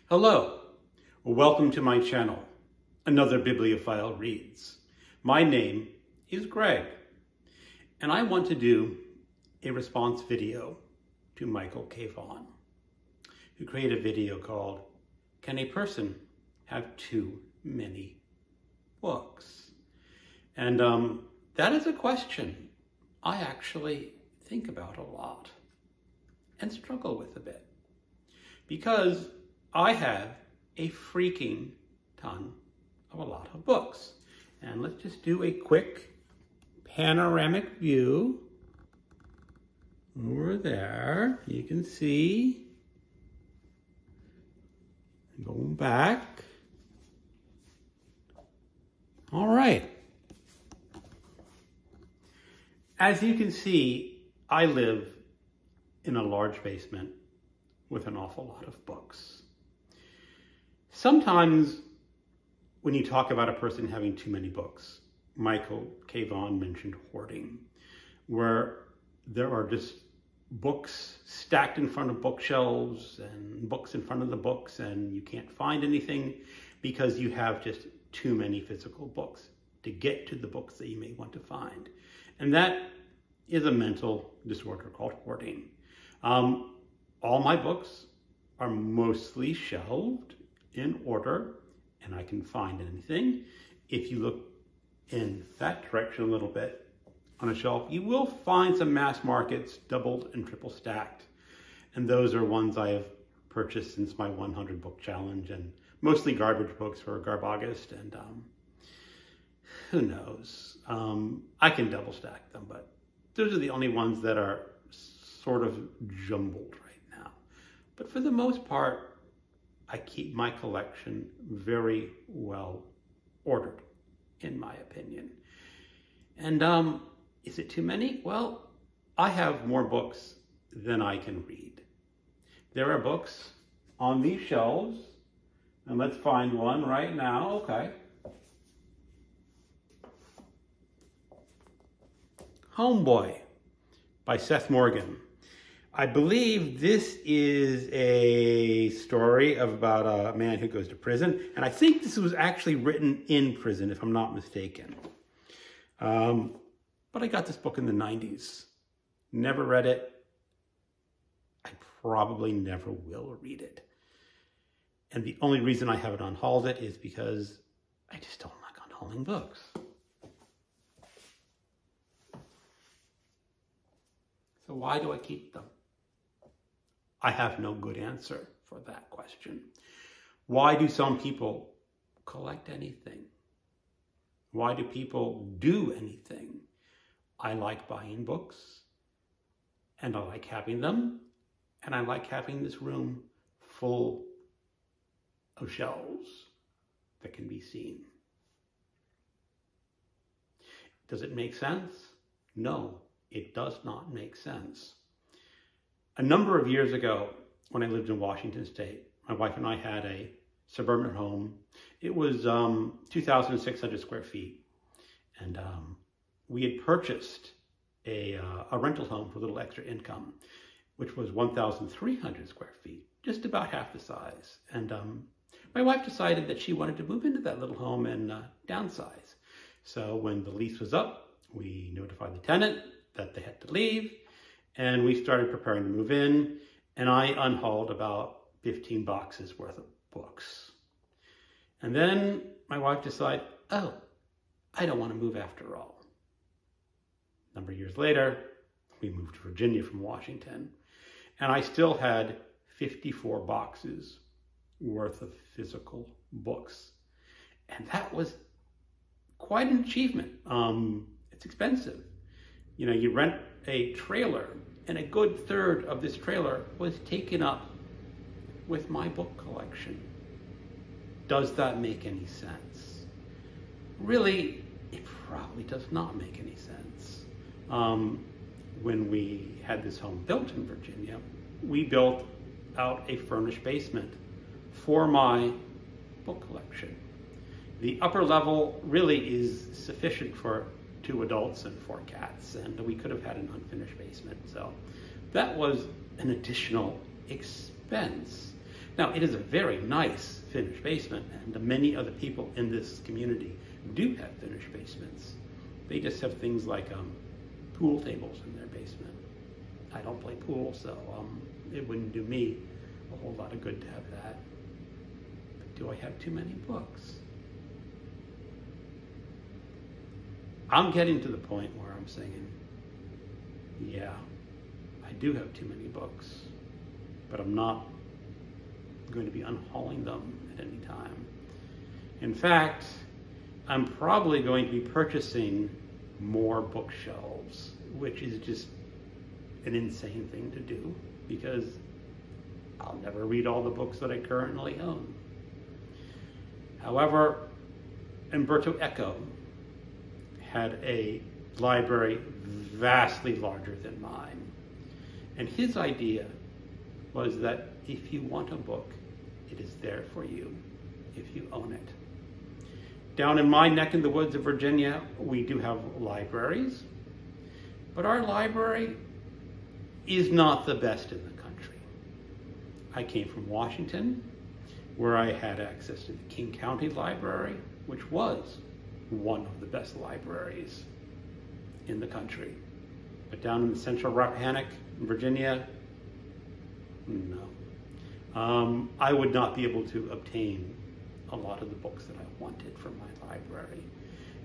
Hello, welcome to my channel, Another Bibliophile Reads. My name is Greg, and I want to do a response video to Michael K. Vaughan, who created a video called, Can a Person Have Too Many Books? And that is a question I actually think about a lot and struggle with a bit, because I have a freaking ton of a lot of books. And let's just do a quick panoramic view. Over there, you can see. Going back. All right. As you can see, I live in a large basement with an awful lot of books. Sometimes when you talk about a person having too many books, Michael K. Vaughan mentioned hoarding, where there are just books stacked in front of bookshelves and books in front of the books, and you can't find anything because you have just too many physical books to get to the books that you may want to find. And that is a mental disorder called hoarding. All my books are mostly shelved in order, and I can find anything. If you look in that direction a little bit on a shelf, you will find some mass markets, doubled and triple stacked. And those are ones I have purchased since my 100 book challenge, and mostly garbage books for Garbogust, and who knows? I can double stack them, but those are the only ones that are sort of jumbled right now. But for the most part, I keep my collection very well ordered, in my opinion. And is it too many? Well, I have more books than I can read. There are books on these shelves, and let's find one right now. Okay. Homeboy by Seth Morgan. I believe this is a story about a man who goes to prison, and I think this was actually written in prison, if I'm not mistaken. But I got this book in the 90s. Never read it. I probably never will read it. And the only reason I haven't unhauled it is because I just don't like unhauling books. So why do I keep them? I have no good answer for that question. Why do some people collect anything? Why do people do anything? I like buying books, and I like having them, and I like having this room full of shelves that can be seen. Does it make sense? No, it does not make sense. A number of years ago, when I lived in Washington State, my wife and I had a suburban home. It was 2,600 square feet. And we had purchased a rental home for a little extra income, which was 1,300 square feet, just about half the size. And my wife decided that she wanted to move into that little home and downsize. So when the lease was up, we notified the tenant that they had to leave, and we started preparing to move in, and I unhauled about 15 boxes worth of books. And then my wife decided, oh, I don't want to move after all. A number of years later, we moved to Virginia from Washington, and I still had 54 boxes worth of physical books. And that was quite an achievement. It's expensive. You know, you rent a trailer, and a good third of this trailer was taken up with my book collection. Does that make any sense? Really, it probably does not make any sense. When we had this home built in Virginia, we built out a furnished basement for my book collection. The upper level really is sufficient for 2 adults and 4 cats, and we could have had an unfinished basement. So that was an additional expense. Now, it is a very nice finished basement, and many other people in this community do have finished basements. They just have things like pool tables in their basement. I don't play pool, so it wouldn't do me a whole lot of good to have that. But do I have too many books? I'm getting to the point where I'm saying, yeah, I do have too many books, but I'm not going to be unhauling them at any time. In fact, I'm probably going to be purchasing more bookshelves, which is just an insane thing to do because I'll never read all the books that I currently own. However, Umberto Eco had a library vastly larger than mine. And his idea was that if you want a book, it is there for you if you own it. Down in my neck in the woods of Virginia, we do have libraries, but our library is not the best in the country. I came from Washington, where I had access to the King County Library, which was one of the best libraries in the country. But down in the central Rappahannock, in Virginia, no. I would not be able to obtain a lot of the books that I wanted from my library.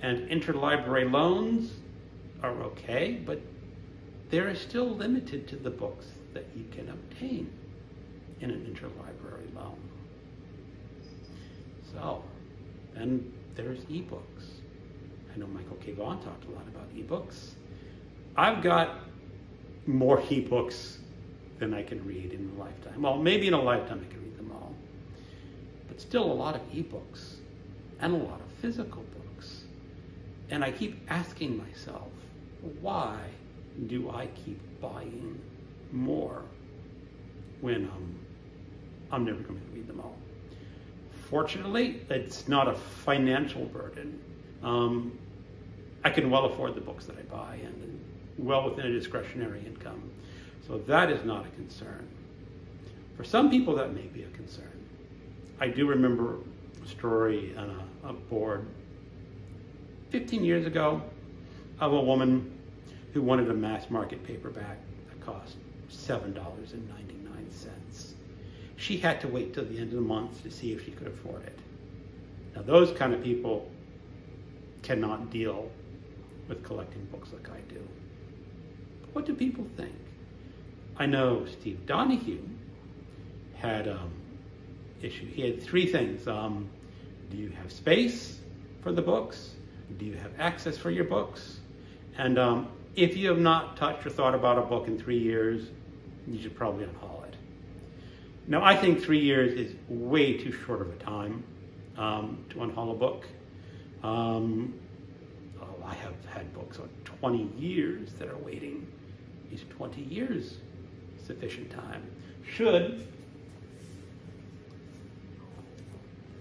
And interlibrary loans are okay, but they're still limited to the books that you can obtain in an interlibrary loan. So, then there's ebooks. I know Michael K. Vaughan talked a lot about ebooks. I've got more ebooks than I can read in a lifetime. Well, maybe in a lifetime I can read them all. But still a lot of ebooks and a lot of physical books. And I keep asking myself, why do I keep buying more when I'm never going to read them all? Fortunately, it's not a financial burden. I can well afford the books that I buy and well within a discretionary income. So that is not a concern. For some people, that may be a concern. I do remember a story on a board 15 years ago of a woman who wanted a mass market paperback that cost $7.99. She had to wait till the end of the month to see if she could afford it. Now, those kind of people cannot deal with collecting books like I do. But what do people think? I know Steve Donahue had issue. He had three things. Do you have space for the books? Do you have access for your books? And if you have not touched or thought about a book in 3 years, you should probably unhaul it. Now, I think 3 years is way too short of a time to unhaul a book. I have had books on 20 years that are waiting. Is 20 years sufficient time? Should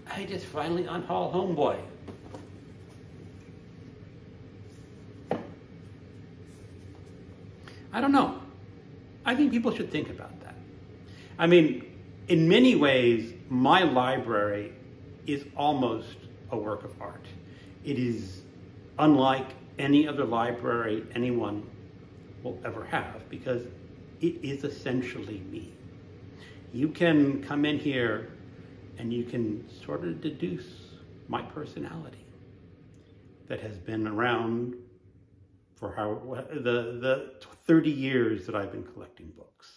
I just finally unhaul Homeboy? I don't know. I think people should think about that. I mean, in many ways, my library is almost a work of art. It is unlike any other library anyone will ever have because it is essentially me. You can come in here and you can sort of deduce my personality that has been around for the 30 years that I've been collecting books.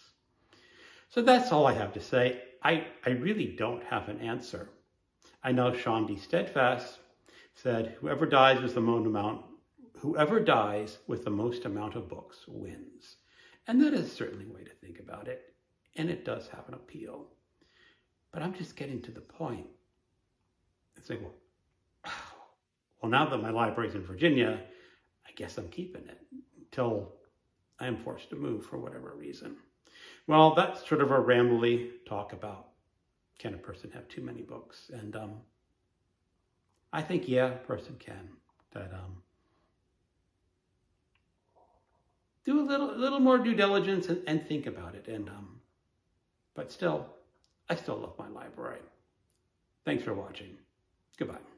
So that's all I have to say. I really don't have an answer. I know Sean D. Steadfast said, whoever dies with the most amount of books wins. And that is certainly a way to think about it. And it does have an appeal. But I'm just getting to the point. It's like, well, now that my library's in Virginia, I guess I'm keeping it until I am forced to move for whatever reason. Well, that's sort of a rambly talk about, can a person have too many books? And I think, yeah, a person can. That do a little more due diligence and think about it. And but still, I still love my library. Thanks for watching. Goodbye.